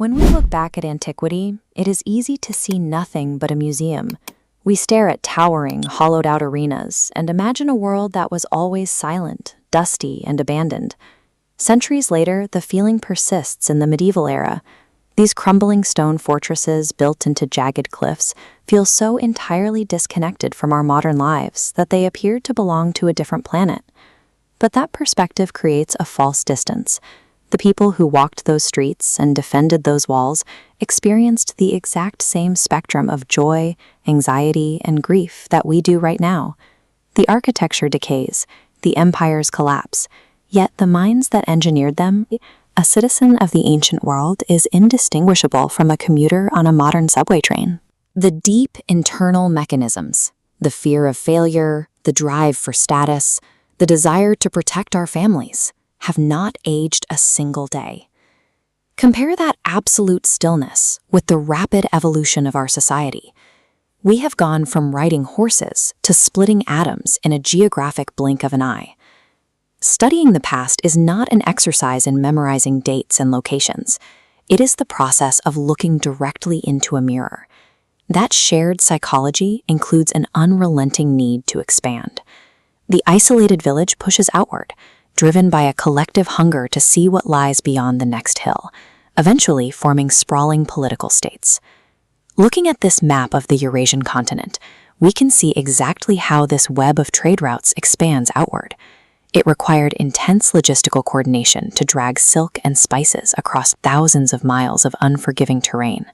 When we look back at antiquity, it is easy to see nothing but a museum. We stare at towering, hollowed-out arenas and imagine a world that was always silent, dusty, and abandoned. Centuries later, the feeling persists in the medieval era. These crumbling stone fortresses built into jagged cliffs feel so entirely disconnected from our modern lives that they appear to belong to a different planet. But that perspective creates a false distance. The people who walked those streets and defended those walls experienced the exact same spectrum of joy, anxiety, and grief that we do right now. The architecture decays, the empires collapse, yet the minds that engineered them, a citizen of the ancient world is indistinguishable from a commuter on a modern subway train. The deep internal mechanisms, the fear of failure, the drive for status, the desire to protect our families, have not aged a single day. Compare that absolute stillness with the rapid evolution of our society. We have gone from riding horses to splitting atoms in a geographic blink of an eye. Studying the past is not an exercise in memorizing dates and locations. It is the process of looking directly into a mirror. That shared psychology includes an unrelenting need to expand. The isolated village pushes outward, driven by a collective hunger to see what lies beyond the next hill, eventually forming sprawling political states. Looking at this map of the Eurasian continent, we can see exactly how this web of trade routes expands outward. It required intense logistical coordination to drag silk and spices across thousands of miles of unforgiving terrain.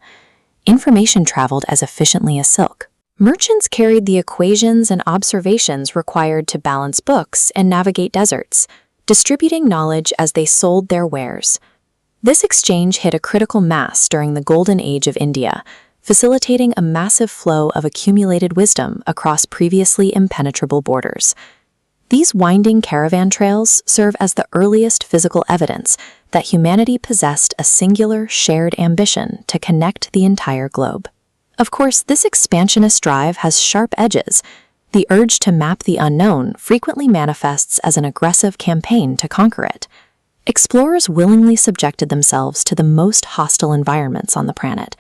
Information traveled as efficiently as silk. Merchants carried the equations and observations required to balance books and navigate deserts, distributing knowledge as they sold their wares. This exchange hit a critical mass during the Golden Age of India, facilitating a massive flow of accumulated wisdom across previously impenetrable borders. These winding caravan trails serve as the earliest physical evidence that humanity possessed a singular, shared ambition to connect the entire globe. Of course, this expansionist drive has sharp edges. The urge to map the unknown frequently manifests as an aggressive campaign to conquer it. Explorers willingly subjected themselves to the most hostile environments on the planet.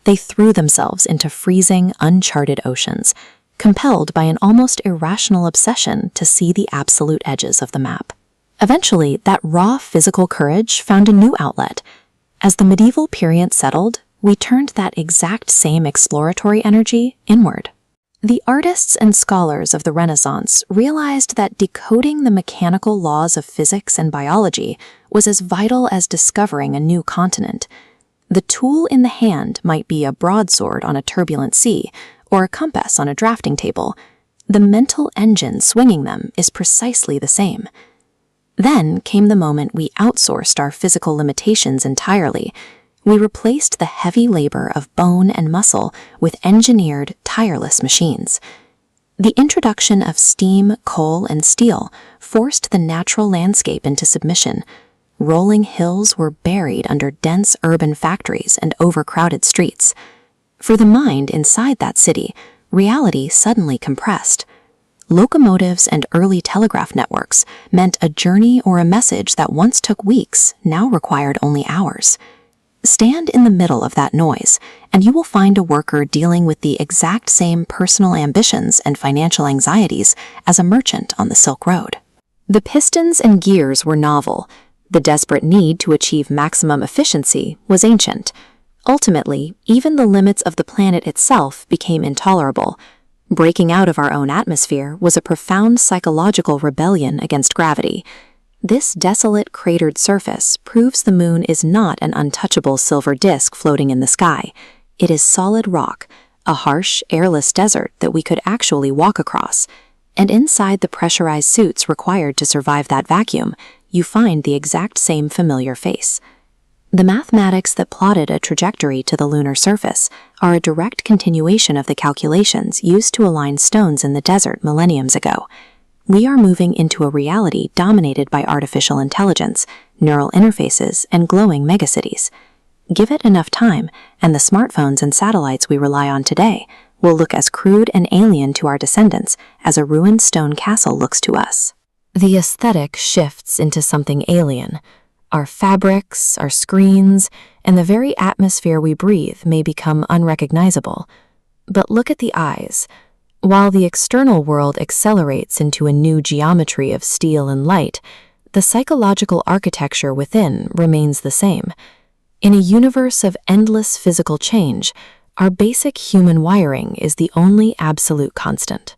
They threw themselves into freezing, uncharted oceans, compelled by an almost irrational obsession to see the absolute edges of the map. Eventually, that raw physical courage found a new outlet. As the medieval period settled, we turned that exact same exploratory energy inward. The artists and scholars of the Renaissance realized that decoding the mechanical laws of physics and biology was as vital as discovering a new continent. The tool in the hand might be a broadsword on a turbulent sea, or a compass on a drafting table. The mental engine swinging them is precisely the same. Then came the moment we outsourced our physical limitations entirely. We replaced the heavy labor of bone and muscle with engineered, tireless machines. The introduction of steam, coal, and steel forced the natural landscape into submission. Rolling hills were buried under dense urban factories and overcrowded streets. For the mind inside that city, reality suddenly compressed. Locomotives and early telegraph networks meant a journey or a message that once took weeks now required only hours. Stand in the middle of that noise, and you will find a worker dealing with the exact same personal ambitions and financial anxieties as a merchant on the Silk Road. The pistons and gears were novel. The desperate need to achieve maximum efficiency was ancient. Ultimately, even the limits of the planet itself became intolerable. Breaking out of our own atmosphere was a profound psychological rebellion against gravity. This desolate, cratered surface proves the moon is not an untouchable silver disk floating in the sky. It is solid rock, a harsh, airless desert that we could actually walk across. And inside the pressurized suits required to survive that vacuum, you find the exact same familiar face. The mathematics that plotted a trajectory to the lunar surface are a direct continuation of the calculations used to align stones in the desert millenniums ago. We are moving into a reality dominated by artificial intelligence, neural interfaces, and glowing megacities. Give it enough time, and the smartphones and satellites we rely on today will look as crude and alien to our descendants as a ruined stone castle looks to us. The aesthetic shifts into something alien. Our fabrics, our screens, and the very atmosphere we breathe may become unrecognizable. But look at the eyes. While the external world accelerates into a new geometry of steel and light, the psychological architecture within remains the same. In a universe of endless physical change, our basic human wiring is the only absolute constant.